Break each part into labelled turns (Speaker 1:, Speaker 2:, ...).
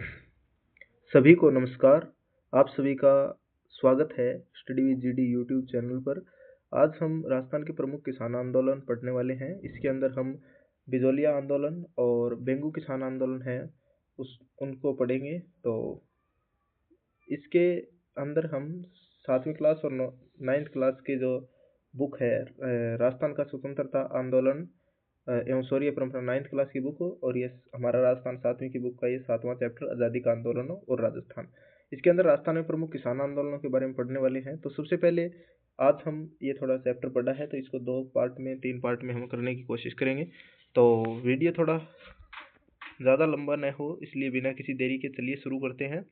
Speaker 1: सभी को नमस्कार। आप सभी का स्वागत है study with GD YouTube channel पर। आज हम राजस्थान के प्रमुख किसान आंदोलन पढ़ने वाले हैं। इसके अंदर हम बिजोलिया आंदोलन और बेंगू किसान आंदोलन है उनको पढ़ेंगे। तो इसके अंदर हम 7वीं क्लास और 9th क्लास के जो बुक है राजस्थान का स्वतंत्रता आंदोलन एवं शौर्य परंपरा 9th क्लास की बुक हो, और ये हमारा राजस्थान 7वीं की बुक का ये 7वां चैप्टर आज़ादी का आंदोलन और राजस्थान। इसके अंदर राजस्थान में प्रमुख किसान आंदोलनों के बारे में पढ़ने वाले हैं। तो सबसे पहले आज हम ये थोड़ा चैप्टर पढ़ा है तो इसको 3 पार्ट में हम करने की कोशिश करेंगे। तो वीडियो थोड़ा ज़्यादा लंबा न हो, इसलिए बिना किसी देरी के चलिए शुरू करते हैं।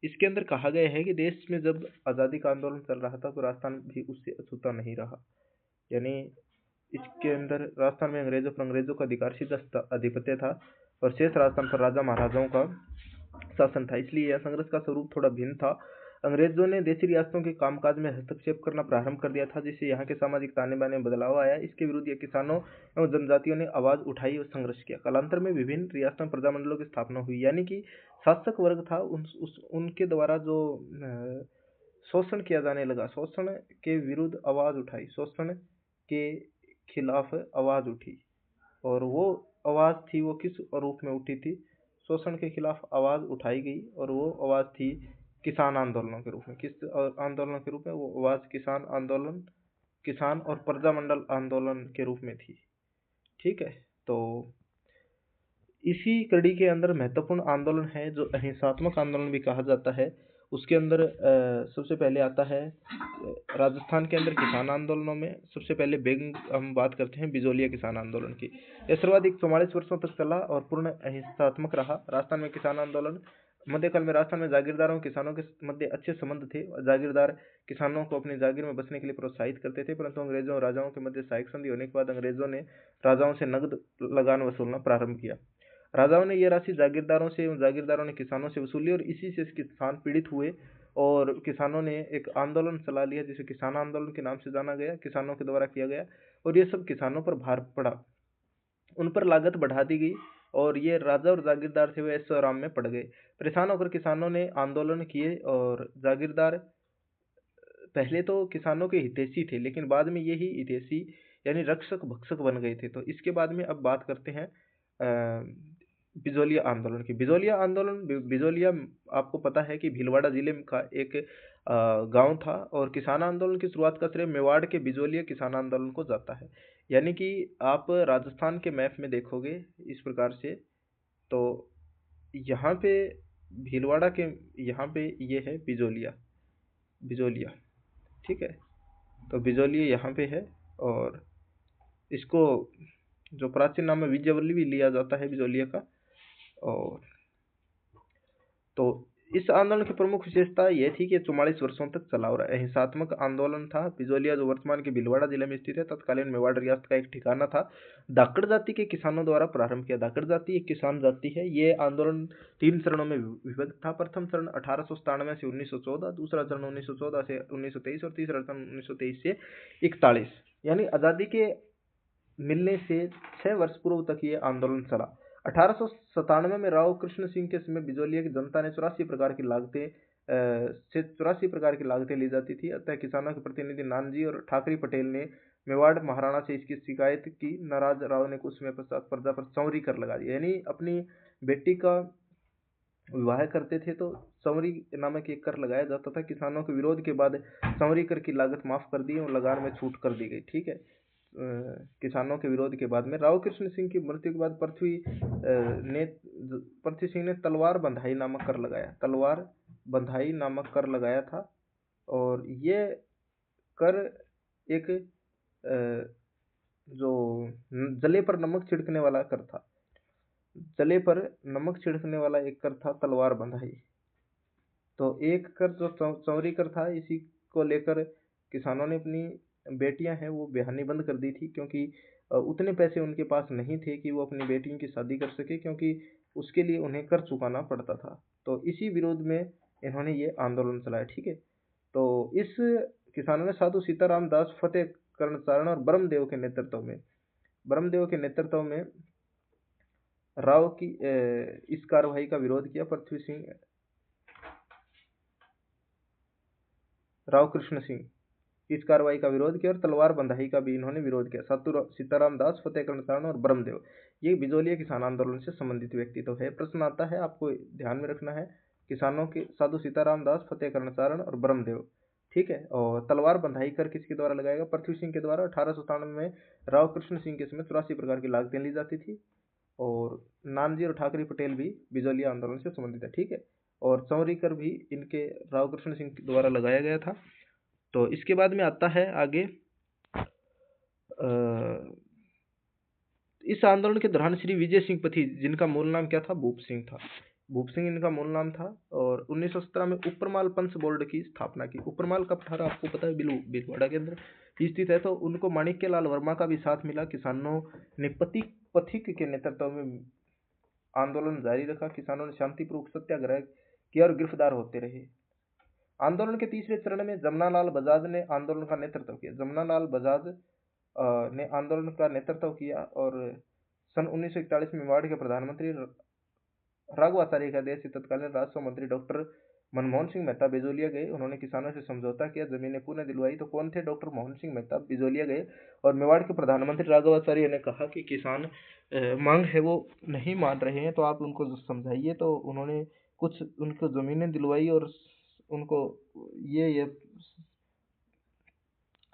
Speaker 1: इसके अंदर कहा गया है कि देश में जब आज़ादी का आंदोलन चल रहा था तो राजस्थान भी उससे अछूता नहीं रहा। यानी इसके अंदर राजस्थान में अंग्रेजों का अधिकारशील आधिपत्य था और शेष राजस्थान पर राजा महाराजाओं का शासन था। इसलिए यह संघर्ष का स्वरूप थोड़ा भिन्न था। अंग्रेजों ने देशी रियासतों के कामकाज में हस्तक्षेप करना प्रारंभ कर दिया था, जिससे यहाँ के सामाजिक ताने बाने में बदलाव आया। इसके विरुद्ध किसानों एवं जनजातियों ने आवाज उठाई और संघर्ष किया। कालांतर में विभिन्न रियासतों में प्रजामंडलों की स्थापना हुई, यानी कि शासक वर्ग था उनके द्वारा जो शोषण किया जाने लगा, शोषण के विरुद्ध आवाज उठाई, शोषण के खिलाफ आवाज उठी। और वो आवाज थी, वो किस रूप में उठी थी? शोषण के खिलाफ आवाज उठाई गई और वो आवाज थी किसान आंदोलनों के रूप में। किस आंदोलनों के रूप में? वो आवाज किसान आंदोलन, किसान और प्रजामंडल आंदोलन के रूप में थी। ठीक है, तो इसी कड़ी के अंदर महत्वपूर्ण आंदोलन है जो अहिंसात्मक आंदोलन भी कहा जाता है। उसके अंदर सबसे पहले आता है राजस्थान के अंदर किसान आंदोलनों में सबसे पहले हम बात करते हैं बिजोलिया किसान आंदोलन की। यह सर्वाधिक 44 वर्षों तक चला और पूर्ण अहिंसात्मक रहा। राजस्थान में किसान आंदोलन मध्यकाल में राजस्थान में जागीरदारों किसानों के मध्य अच्छे संबंध थे। जागीरदार किसानों को अपनी जागीर में बसने के लिए प्रोत्साहित करते थे, परंतु अंग्रेजों और राजाओं के मध्य सहायक संधि होने के बाद अंग्रेजों ने राजाओं से नगद लगान वसूलना प्रारंभ किया। राजाओं ने यह राशि जागीरदारों से एवं जागीरदारों ने किसानों से वसूली और इसी से किसान पीड़ित हुए और किसानों ने एक आंदोलन चला लिया जिसे किसान आंदोलन के नाम से जाना गया, किसानों के द्वारा किया गया। और ये सब किसानों पर भार पड़ा, उन पर लागत बढ़ा दी गई और ये राजा और जागीरदार थे वे ऐशो आराम में पड़ गए। परेशान होकर किसानों ने आंदोलन किए और जागीरदार पहले तो किसानों के हितैषी थे, लेकिन बाद में यही हितैषी यानी रक्षक भक्षक बन गए थे। तो इसके बाद में अब बात करते हैं बिजोलिया आंदोलन की। बिजोलिया आपको पता है कि भीलवाड़ा जिले का एक गांव था और किसान आंदोलन की शुरुआत का श्रेय मेवाड़ के बिजोलिया किसान आंदोलन को जाता है। यानी कि आप राजस्थान के मैप में देखोगे इस प्रकार से, तो यहाँ पे भीलवाड़ा के यहाँ पे ये है बिजोलिया। ठीक है, तो बिजोलिया यहाँ पे है और इसको जो प्राचीन नाम है विजयवल्ली भी लिया जाता है बिजोलिया का। और तो इस आंदोलन की प्रमुख विशेषता यह थी कि 44 वर्षों तक चला और अहिंसात्मक आंदोलन था। बिजोलिया जो वर्तमान के भीलवाड़ा जिले में स्थित है, तत्कालीन मेवाड़ रियासत का एक ठिकाना था। धाकड़ जाति के किसानों द्वारा प्रारंभ किया। धाकड़ जाति एक किसान जाति है। ये आंदोलन 3 चरणों में विभक्त था। प्रथम चरण 1897 से 1914, दूसरा चरण 1914 से 1923 और तीसरा चरण 1923 से 41। यानी आजादी के मिलने से 6 वर्ष पूर्व तक ये आंदोलन चला। 1897 में राव कृष्ण सिंह के समय बिजोलिया की जनता ने 84 प्रकार की लागतें ली जाती थी। अतः किसानों के प्रतिनिधि नानजी और ठाकरी पटेल ने मेवाड़ महाराणा से इसकी शिकायत की। नाराज राव ने कुछ समय पश्चात प्रजा पर चौरी कर लगा दिया। यानी अपनी बेटी का विवाह करते थे तो चौरी नामक एक कर लगाया जाता था। किसानों के विरोध के बाद चौरी कर की लागत माफ कर दी और लगान में छूट कर दी गई। ठीक है, किसानों के विरोध के बाद में राव कृष्ण सिंह की मृत्यु के बाद पृथ्वी सिंह ने तलवार बंधाई नामक कर लगाया था। और ये कर एक जो जले पर नमक छिड़कने वाला कर था, जले पर नमक छिड़कने वाला एक कर था तलवार बंधाई। तो एक कर जो चौरी कर था, इसी को लेकर किसानों ने अपनी बेटियां हैं वो ब्याहनी बंद कर दी थी, क्योंकि उतने पैसे उनके पास नहीं थे कि वो अपनी बेटियों की शादी कर सके, क्योंकि उसके लिए उन्हें कर चुकाना पड़ता था। तो इसी विरोध में इन्होंने ये आंदोलन चलाया। ठीक है, तो इस किसानों ने साधु सीताराम दास, फतेह कर्णचारण और ब्रह्मदेव के नेतृत्व में राव की इस कार्रवाई का विरोध किया। पृथ्वी सिंह राव कृष्ण सिंह इस कार्रवाई का विरोध किया और तलवार बंधाई का भी इन्होंने विरोध किया। सीताराम दास, फतेहकरण सारण और ब्रह्मदेव ये बिजोलिया किसान आंदोलन से संबंधित व्यक्ति तो है। प्रश्न आता है, आपको ध्यान में रखना है, किसानों के साधु सीताराम दास, फतेहकरण सारण और ब्रह्मदेव, ठीक है। और तलवार बंधाई कर किसके द्वारा लगाएगा? पृथ्वी सिंह के द्वारा। 1897 में राव कृष्ण सिंह के समय 84 प्रकार की लागतें ली जाती थी। और नानजी और ठाकरे पटेल भी बिजोलिया आंदोलन से संबंधित है, ठीक है। और चौरी कर भी इनके राव कृष्ण सिंह द्वारा लगाया गया था। तो इसके बाद में आता है आगे, इस आंदोलन के दौरान श्री विजय सिंह पथी, जिनका मूल नाम क्या था? भूप सिंह था। भूप सिंह इनका मूल नाम था। और 1917 में उपरमाल पंच बोर्ड की स्थापना की। उपरमाल का पठारा आपको पता है भीलवाड़ा के अंदर स्थित है। तो उनको माणिक्य लाल वर्मा का भी साथ मिला। किसानों ने पथिक के नेतृत्व में आंदोलन जारी रखा। किसानों ने शांतिपूर्वक सत्याग्रह किया और गिरफ्तार होते रहे। आंदोलन के तीसरे चरण में जमनालाल बजाज ने आंदोलन का नेतृत्व किया। जमनालाल बजाज ने आंदोलन का नेतृत्व किया। और सन 1941 में मेवाड़ के प्रधानमंत्री राघवाचार्य के आदेश से तत्कालीन राजस्व मंत्री डॉक्टर मनमोहन सिंह मेहता बिजोलिया गए। उन्होंने किसानों से समझौता किया, जमीनें पुनः दिलवाई। तो कौन थे? डॉक्टर मोहन सिंह मेहता बिजोलिया गए। और मेवाड़ के प्रधानमंत्री राघवाचार्य ने कहा कि किसान मांग है वो नहीं मान रहे हैं, तो आप उनको समझाइए। तो उन्होंने कुछ उनको जमीनें दिलवाई और उनको ये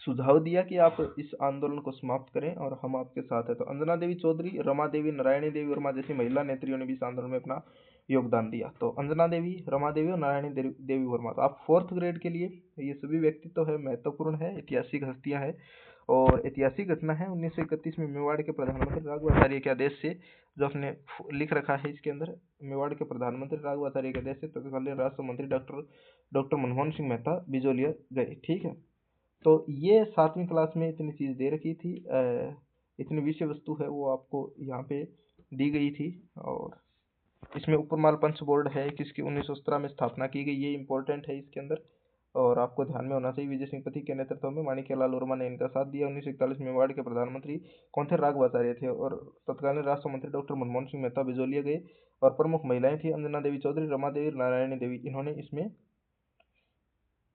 Speaker 1: सुझाव दिया कि आप इस आंदोलन को समाप्त करें और हम आपके साथ हैं। तो अंजना देवी चौधरी, रमा देवी, नारायणी देवी वर्मा जैसी महिला नेत्रियों ने भी इस आंदोलन में अपना योगदान दिया। तो अंजना देवी, रमा देवी और नारायणी देवी वर्मा, तो आप 4th ग्रेड के लिए ये सभी व्यक्तित्व है, महत्वपूर्ण है, ऐतिहासिक हस्तियां हैं। और ऐतिहासिक घटना है 1931 में मेवाड़ के प्रधानमंत्री राघवाचार्य के आदेश से, जो आपने लिख रखा है इसके अंदर, मेवाड़ के प्रधानमंत्री राघवाचार्य के आदेश से तत्कालीन राष्ट्र मंत्री डॉक्टर मनमोहन सिंह मेहता बिजोलिया गए, ठीक है। तो ये 7वीं क्लास में इतनी चीज़ दे रखी थी, इतनी विषय वस्तु है वो आपको यहाँ पे दी गई थी। और इसमें उपरमाल पंच बोर्ड है किसकी 1917 में स्थापना की गई, ये इंपॉर्टेंट है इसके अंदर। और आपको ध्यान में होना चाहिए, विजय सिंह पथी के नेतृत्व में माणिक्य लाल वर्मा ने इनका साथ दिया। 1941 में मेवाड़ के प्रधानमंत्री कौन थे? राघवाचार्य थे। और तत्कालीन राष्ट्र मंत्री डॉक्टर मनमोहन सिंह मेहता बिजोलिया गए। और प्रमुख महिलाएं थी अंजना देवी चौधरी, रमा देवी, नारायणी देवी, इन्होंने इसमें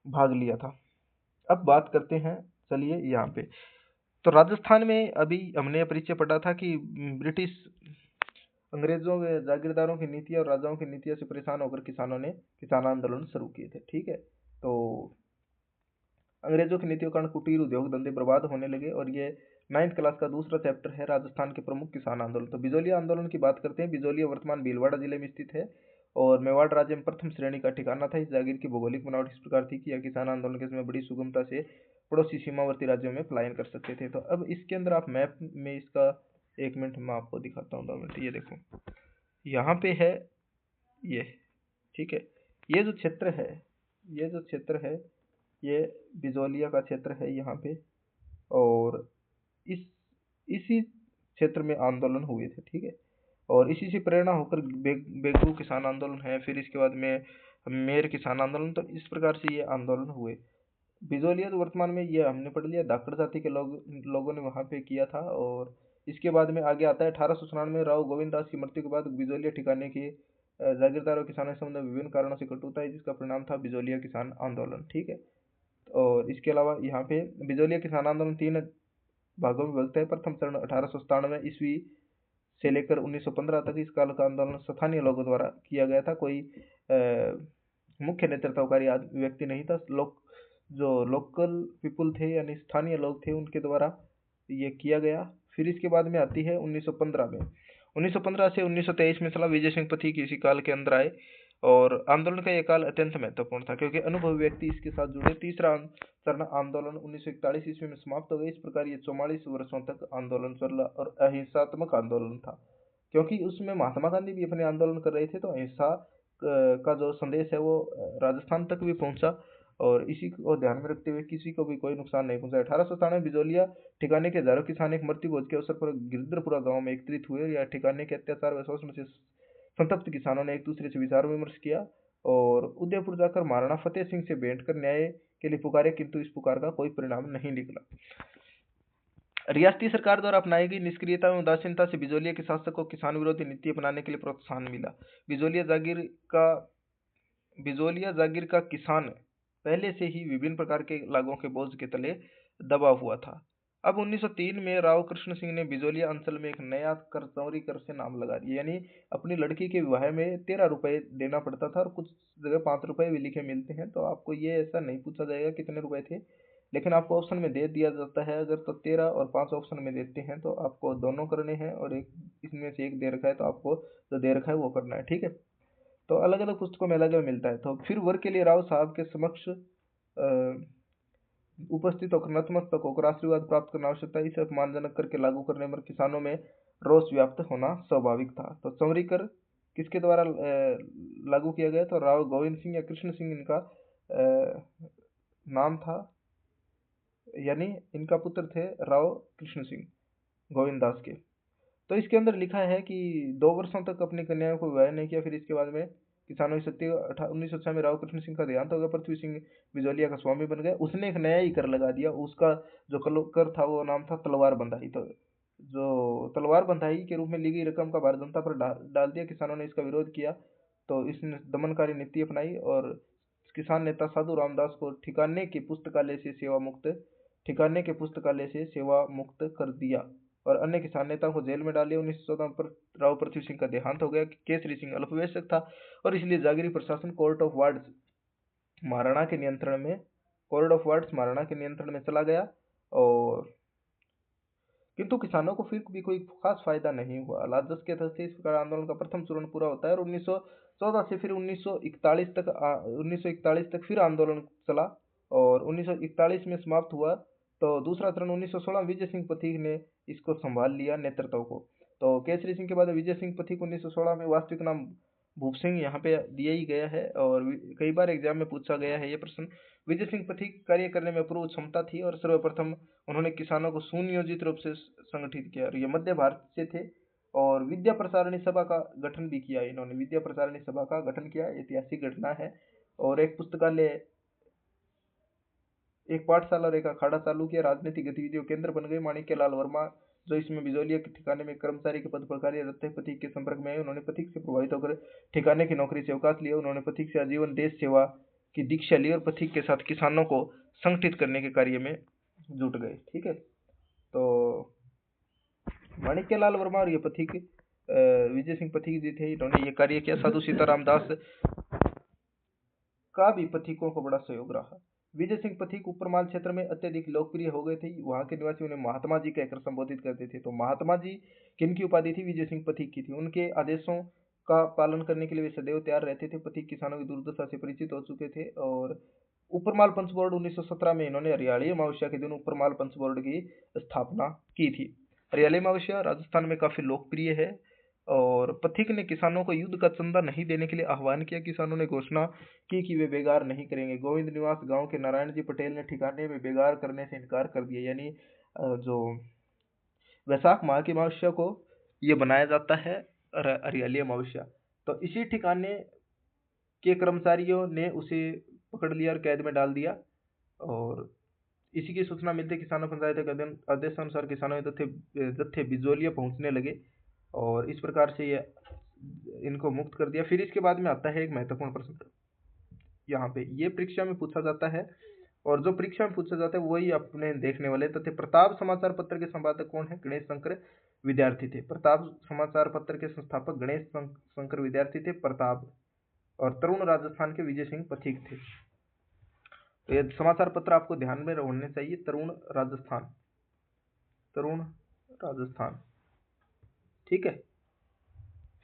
Speaker 1: भाग लिया था। अब बात करते हैं, चलिए यहाँ पे, तो राजस्थान में अभी हमने परिचय पढ़ा था कि ब्रिटिश अंग्रेजों के जागीरदारों की नीतियां और राजाओं की नीतियों से परेशान होकर किसानों ने किसान आंदोलन शुरू किए थे, ठीक है। तो अंग्रेजों की नीतियों के कारण कुटीर उद्योग धंधे बर्बाद होने लगे। और ये 9th क्लास का दूसरा चैप्टर है, राजस्थान के प्रमुख किसान आंदोलन। तो बिजोलिया आंदोलन की बात करते हैं। बिजोलिया वर्तमान भीलवाड़ा जिले में स्थित है और मेवाड़ राज्य में प्रथम श्रेणी का ठिकाना था। इस जागीर की भौगोलिक बनावट इस प्रकार थी कि यह किसान आंदोलन के समय बड़ी सुगमता से पड़ोसी सीमावर्ती राज्यों में पलायन कर सकते थे। तो अब इसके अंदर आप मैप में इसका 1 मिनट में आपको दिखाता हूँ, 2 मिनट, ये देखो यहाँ पे है ये, ठीक है। ये जो क्षेत्र है ये बिजोलिया का क्षेत्र है यहाँ पे। और इसी क्षेत्र में आंदोलन हुए थे, ठीक है। और इसी से प्रेरणा होकर बेगू किसान आंदोलन है, फिर इसके बाद में मेर किसान आंदोलन। तो इस प्रकार से ये आंदोलन हुए। बिजोलिया तो वर्तमान में ये हमने पढ़ लिया, धाकड़ जाति के लोगों ने वहाँ पे किया था। और इसके बाद में आगे आता है 1897 में राव गोविंद दास की मृत्यु के बाद बिजोलिया ठिकाने की जागीरदारों किसानों के संबंध में विभिन्न कारणों से कटुता है, जिसका परिणाम था बिजोलिया किसान आंदोलन, ठीक है। और इसके अलावा यहाँ पे बिजोलिया किसान आंदोलन 3 भागों में विभक्त है। प्रथम चरण 1897 ईस्वी से लेकर 1915 तक इस काल का आंदोलन स्थानीय लोगों द्वारा किया गया था। कोई मुख्य नेतृत्वकारी व्यक्ति नहीं था। जो लोकल पीपुल थे यानी स्थानीय लोग थे, उनके द्वारा ये किया गया। फिर इसके बाद में आती है 1915 में, 1915 से 1923 में चला। विजय सिंह पथी किसी काल के अंदर आए और आंदोलन का यह काल अत्यंत महत्वपूर्ण था क्योंकि अनुभवी व्यक्ति इसके साथ जुड़े। तीसरा चरण आंदोलन 1941 ईस्वी में समाप्त हो गया। इस प्रकार ये 44 वर्षों तक आंदोलन चला और अहिंसात्मक आंदोलन था, क्योंकि उसमें महात्मा गांधी भी अपने आंदोलन कर रहे थे। तो अहिंसा का जो संदेश है वो राजस्थान तक भी पहुंचा और इसी को ध्यान में रखते हुए किसी को भी कोई नुकसान नहीं पहुंचा। 1897 बिजोलिया ठिकाने के हजारों किसान एक मृत्यु भोज के अवसर पर गिरधरपुरा गांव में एकत्रित हुए। या ठिकाने के अत्याचार व शोषण से संतप्त किसानों ने एक दूसरे से विचार विमर्श किया और उदयपुर जाकर महाराणा फतेह सिंह से भेंट कर न्याय के लिए पुकारे, किंतु इस पुकार का कोई परिणाम नहीं निकला। रियासती सरकार द्वारा अपनाई गई निष्क्रियता एवं उदासीनता से बिजोलिया के शासक को किसान विरोधी नीति अपनाने के लिए प्रोत्साहन मिला। बिजोलिया जागीर का किसान पहले से ही विभिन्न प्रकार के लागों के बोझ के तले दबा हुआ था। अब 1903 में राव कृष्ण सिंह ने बिजोलिया अंचल में एक नया कर चौरी कर से नाम लगा दिया, यानी अपनी लड़की के विवाह में 13 रुपए देना पड़ता था और कुछ जगह 5 रुपए भी लिखे मिलते हैं। तो आपको ये ऐसा नहीं पूछा जाएगा कितने रुपए थे, लेकिन आपको ऑप्शन में दे दिया जाता है। अगर तो 13 और 5 ऑप्शन में देते हैं तो आपको दोनों करने हैं, और एक इसमें से एक दे रखा है तो आपको जो दे रखा है वो करना है, ठीक है। तो अलग अलग पुस्तकों में अलग अलग मिलता है। तो फिर वर के लिए राव साहब के समक्ष उपस्थित होकर नतमस्तक होकर आशीर्वाद प्राप्त करना आवश्यक था। इसे अपमानजनक करके लागू करने पर किसानों में रोष व्याप्त होना स्वाभाविक था। तो चौरी कर किसके द्वारा लागू किया गया? तो राव गोविंद सिंह या कृष्ण सिंह इनका नाम था, यानी इनका पुत्र थे राव कृष्ण सिंह गोविंद दास के। तो इसके अंदर लिखा है कि 2 वर्षों तक अपनी कन्याओं को विवाह नहीं किया। फिर इसके बाद में किसानों की शक्ति 1906 में राव कृष्ण सिंह का देहांत हो गया। पृथ्वी सिंह बिजोलिया का स्वामी बन गए। उसने एक नया ही कर लगा दिया। उसका जो कर था वो नाम था तलवार बंधाई। तो जो तलवार बंधाई के रूप में ली गई रकम का भार जनता पर डाल दिया। किसानों ने इसका विरोध किया तो इसने दमनकारी नीति अपनाई और किसान नेता साधु रामदास को ठिकाने के पुस्तकालय से सेवा मुक्त कर दिया और अन्य किसान नेताओं को जेल में डाल दिया। 1914 पर राव पृथ्वी सिंह का देहांत हो गया। केसरी सिंह अल्पवयस्क था और इसलिए जागीरी प्रशासन कोर्ट ऑफ वार्ड्स महाराणा के नियंत्रण में चला गया। और किंतु किसानों को फिर भी कोई खास फायदा नहीं हुआ। हालात 10 के 10 से इस प्रकार आंदोलन का प्रथम चरण पूरा होता है और 1914 से फिर 1941 तक फिर आंदोलन चला और 1941 में समाप्त हुआ। तो दूसरा चरण 1916 विजय सिंह पथिक ने इसको संभाल लिया नेतृत्व को। तो केसरी सिंह के बाद विजय सिंह पथिक 1916 में, वास्तविक नाम भूप सिंह यहाँ पे दिया ही गया है और कई बार एग्जाम में पूछा गया है ये प्रश्न। विजय सिंह पथिक कार्य करने में अपूर्व क्षमता थी और सर्वप्रथम उन्होंने किसानों को सुनियोजित रूप से संगठित किया और ये मध्य भारत से थे। और विद्या प्रसारणी सभा का गठन भी किया। इन्होंने विद्या प्रसारणी सभा का गठन किया, ऐतिहासिक घटना है। और एक पुस्तकालय, एक पाठशाला और एक अखाड़ा चालू किया। राजनीतिक गतिविधियों केंद्र बन गए। माणिक्यलाल वर्मा जो इसमें बिजोलिया के ठिकाने में कर्मचारी के पद पर कार्यरत थे, पथिक के संपर्क में आए। उन्होंने पथिक से प्रभावित होकर ठिकाने की नौकरी से अवकाश लिया। उन्होंने पथिक से आजीवन देश सेवा की दीक्षा ली और पथिक के साथ किसानों को संगठित करने के कार्य में जुट गए। ठीक है, तो माणिक्यलाल वर्मा और ये पथिक विजय सिंह पथिक जी थे, इन्होंने ये कार्य किया। साधु सीताराम दास का भी पथिकों को बड़ा सहयोग रहा। विजय सिंह पथिक उपरमाल क्षेत्र में अत्यधिक लोकप्रिय हो गए थे। वहां के निवासी उन्हें महात्मा जी कहकर संबोधित करते थे। तो महात्मा जी किनकी उपाधि थी? विजय सिंह पथिक की थी। उनके आदेशों का पालन करने के लिए वे सदैव तैयार रहते थे। पथिक किसानों की दुर्दशा से परिचित हो चुके थे और उपरमाल पंच बोर्ड 1917 में इन्होंने हरियाली अमावस्या के दिन उपरमाल पंच बोर्ड की स्थापना की थी। हरियाली अमावस्या राजस्थान में काफी लोकप्रिय है और पथिक ने किसानों को युद्ध का चंदा नहीं देने के लिए आह्वान किया। किसानों ने घोषणा की कि वे बेगार नहीं करेंगे। गोविंद निवास गांव के नारायण जी पटेल ने ठिकाने में बेगार करने से इनकार कर दिया। यानी जो वैशाख माह की अमावस्या को ये बनाया जाता है हरियाली अमावस्या। तो इसी ठिकाने के कर्मचारियों ने उसे पकड़ लिया और कैद में डाल दिया और इसी की सूचना मिलते किसानों पंचायत के आदेशानुसार किसानों के जत्थे बिजोलिया पहुंचने लगे और इस प्रकार से ये इनको मुक्त कर दिया। फिर इसके बाद में आता है एक महत्वपूर्ण प्रश्न, यहाँ पे ये परीक्षा में पूछा जाता है और जो परीक्षा में पूछा जाता है वही अपने देखने वाले तथ्य। प्रताप समाचार पत्र के संपादक कौन है? गणेश शंकर विद्यार्थी थे। प्रताप समाचार पत्र के संस्थापक गणेश शंकर विद्यार्थी थे। प्रताप और तरुण राजस्थान के विजय सिंह पथिक थे। तो ये समाचार पत्र आपको ध्यान में होने चाहिए। तरुण राजस्थान, ठीक है।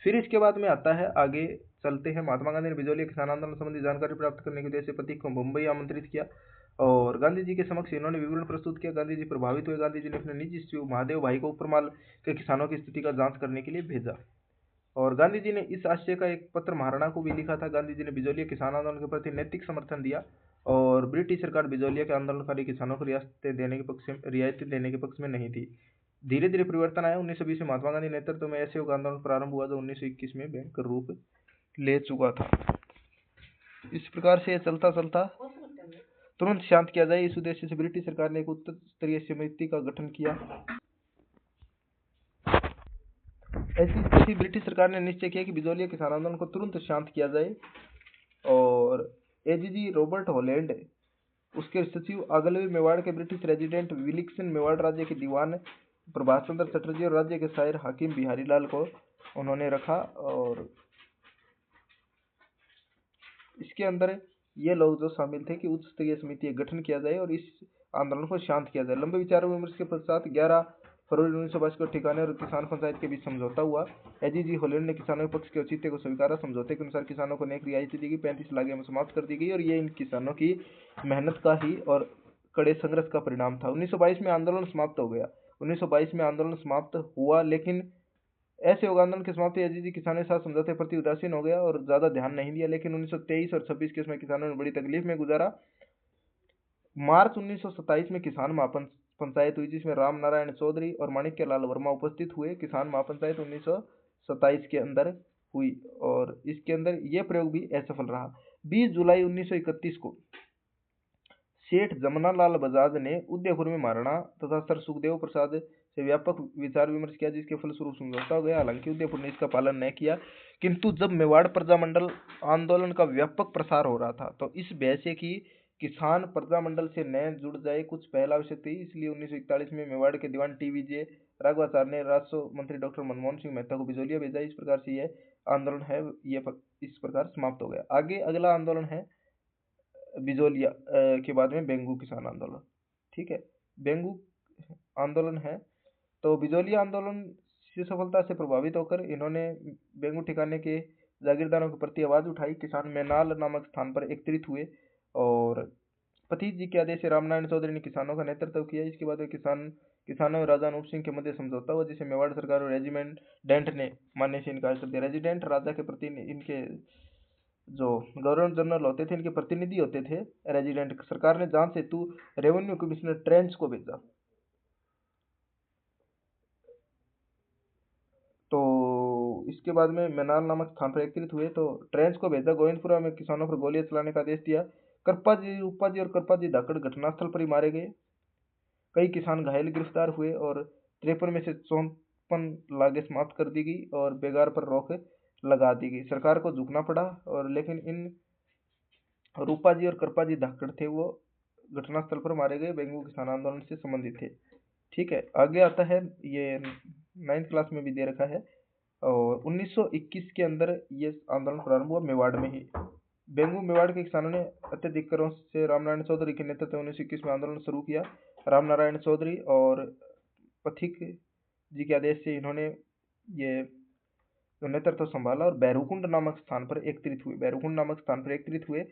Speaker 1: फिर इसके बाद में आता है, आगे चलते हैं। महात्मा गांधी ने बिजोलिया किसान आंदोलन संबंधी जानकारी प्राप्त करने के उद्देश्य से पथिक को मुंबई आमंत्रित किया और गांधी जी के समक्ष इन्होंने विवरण प्रस्तुत किया। गांधी जी प्रभावित हुए। गांधी जी ने अपने निजी सचिव महादेव भाई को उपरमाल के किसानों की स्थिति का जांच करने के लिए भेजा और गांधी जी ने इस आशय का एक पत्र महाराणा को भी लिखा था। गांधी जी ने बिजोलिया किसान आंदोलन के प्रति नैतिक समर्थन दिया और ब्रिटिश सरकार बिजोलिया के आंदोलनकारी किसानों को रियायतें देने के पक्ष में नहीं थी। धीरे धीरे परिवर्तन आया। 1920 में महात्मा गांधी नेतृत्व में असहयोग आंदोलन प्रारंभ हुआ जो 1921 में भयंकर रूप ले चुका था। इस प्रकार से चलता चलता तुरंत शांत किया जाए, इस उद्देश्य से ब्रिटिश सरकार ने एक उच्च स्तरीय समिति का गठन किया ऐसी स्थिति ब्रिटिश सरकार ने निश्चय किया कि बिजोलिया किसान आंदोलन को तुरंत शांत किया जाए और एजीजी रॉबर्ट हॉलैंड उसके सचिव अगले मेवाड़ के ब्रिटिश रेजिडेंट विलिक्सन मेवाड़ राज्य के दीवान प्रभाष चंद्र चटर्जी और राज्य के शायर हाकिम बिहारी लाल को उन्होंने रखा और इसके अंदर ये लोग जो शामिल थे कि उच्च स्तरीय समिति का गठन किया जाए और इस आंदोलन को शांत किया जाए। लंबे विचार विमर्श के पश्चात 11 फरवरी 1922 को ठिकाने और किसान पंचायत के बीच समझौता हुआ। एजीजी हॉलैंड ने किसानों के पक्ष के औचित्य को स्वीकारा। समझौते के अनुसार किसानों को नेक रियायतें दी गई, 35 लागतें समाप्त कर दी गई और ये इन किसानों की मेहनत का ही और कड़े संघर्ष का परिणाम था। 1922 में आंदोलन समाप्त हो गया। 1922 में आंदोलन समाप्त हुआ, लेकिन ऐसे आंदोलन की समाप्ति एजीजी किसानों के साथ समझौते के प्रति उदासीन हो गया और ज्यादा ध्यान नहीं दिया। लेकिन 1923 और 26 के समय किसानों ने बड़ी तकलीफ में गुजारा। मार्च 1927 में किसान महापंचायत हुई, जिसमें राम नारायण चौधरी और माणिक्य लाल वर्मा उपस्थित हुए। किसान महापंचायत 1927 के अंदर हुई और इसके अंदर यह प्रयोग भी असफल रहा। 20 जुलाई 1931 को सेठ जमनालाल बजाज ने उदयपुर में महाराणा तथा सर सुखदेव प्रसाद से व्यापक विचार विमर्श किया, जिसके फलस्वरूप समझौता हो गया। हालांकि उदयपुर ने इसका पालन नहीं किया, किंतु जब मेवाड़ प्रजामंडल आंदोलन का व्यापक प्रसार हो रहा था तो इस भय से कि किसान प्रजामंडल से न जुड़ जाए कुछ पहला आवश्यक थी, इसलिए 1941 में मेवाड़ के दीवान टीवीजे राघवाचार्य ने राजस्व मंत्री डॉक्टर मनमोहन सिंह मेहता को बिजोलिया भेजा। इस प्रकार से यह आंदोलन है ये इस प्रकार समाप्त हो गया। आगे अगला आंदोलन है बिजोलिया के बाद में बेंगू किसान आंदोलन। ठीक है, बेंगू आंदोलन है तो बिजोलिया आंदोलन से सफलता से प्रभावित होकर इन्होंने बेंगू ठिकाने के जागीरदारों के प्रति आवाज उठाई। किसान मैनाल नामक स्थान पर एकत्रित हुए और पथिक जी के आदेश से रामनारायण चौधरी ने किसानों का नेतृत्व किया। इसके बाद किसानों और राजा अनूप सिंह के मध्य समझौता हुआ, जिसे मेवाड़ सरकार और रेजिमेंट डेंट ने मानने से इनकार कर दिया। रेजिडेंट राजा के प्रति इनके जो गवर्नर जनरल होते थे, इनके प्रतिनिधि होते थे रेजिडेंट। सरकार ने जांच हेतु रेवेन्यू कमिश्नर ट्रेंच को भेजा। तो इसके बाद में मैनाल नामक स्थान पर एकत्रित हुए तो ट्रेंच को भेजा। गोविंदपुरा में किसानों पर गोलियां चलाने का आदेश दिया। करपा जी, रूपा जी और करपा जी धाकड़ घटनास्थल पर ही मारे गए। कई किसान घायल गिरफ्तार हुए और 53 में से 54 लागें समाप्त कर दी गई और बेगार पर रोक लगा दी गई। सरकार को झुकना पड़ा और लेकिन इन रूपा जी और करपा जी धाकड़ थे वो घटनास्थल पर मारे गए, बेंगू किसान आंदोलन से संबंधित थे। ठीक है, आगे आता है, ये 9th क्लास में भी दे रखा है। और 1921 के अंदर ये आंदोलन प्रारंभ हुआ मेवाड़ में ही। बेंगू मेवाड़ के किसानों ने अत्यधिक करों से रामनारायण चौधरी के नेतृत्व में 1921 में आंदोलन शुरू किया। रामनारायण चौधरी और पथिक जी के आदेश से इन्होंने ये नेतृत्व संभाला और बैरुकुंड नामक स्थान पर एकत्रित हुए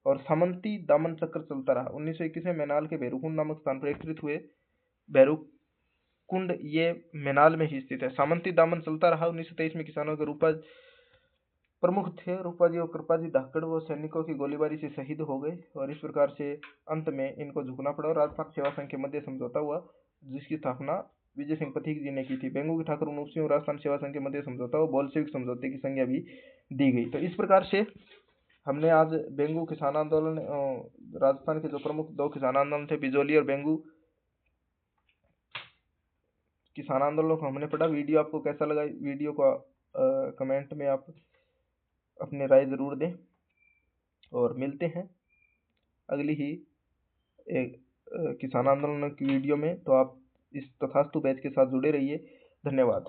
Speaker 1: और सामंती दामन चक्र चलता रहा। 1921 में मैनाल के बैरुकुंड नामक स्थान पर एकत्रित हुए। बैरुकुंड ये मैनाल में ही स्थित है। सामंती दामन चलता रहा। 1923 में किसानों के रूपा प्रमुख थे, रूपा जी और कृपा जी धाकड़, वो सैनिकों की गोलीबारी से शहीद हो गए और इस प्रकार से अंत में इनको झुकना पड़ा और राजपाट सेवा संघ के मध्य समझौता हुआ, जिसकी स्थापना विजय सिंह पथिक जी ने की थी। बेंगू के ठाकुर अनूप सिंह और राजस्थान सेवा संघ के मध्य समझौता हुआ, बोल्शेविक समझौते की संज्ञा भी दी गई। तो इस प्रकार से हमने आज बेंगू किसान आंदोलन, राजस्थान के जो प्रमुख 2 किसान आंदोलन थे, बिजोली और बेंगू किसान आंदोलन को हमने पढ़ा। वीडियो आपको कैसा लगा? वीडियो को कमेंट में आप अपनी राय जरूर दें और मिलते हैं अगली ही एक किसान आंदोलन की वीडियो में। तो आप इस तथास्तु बैच के साथ जुड़े रहिए। धन्यवाद।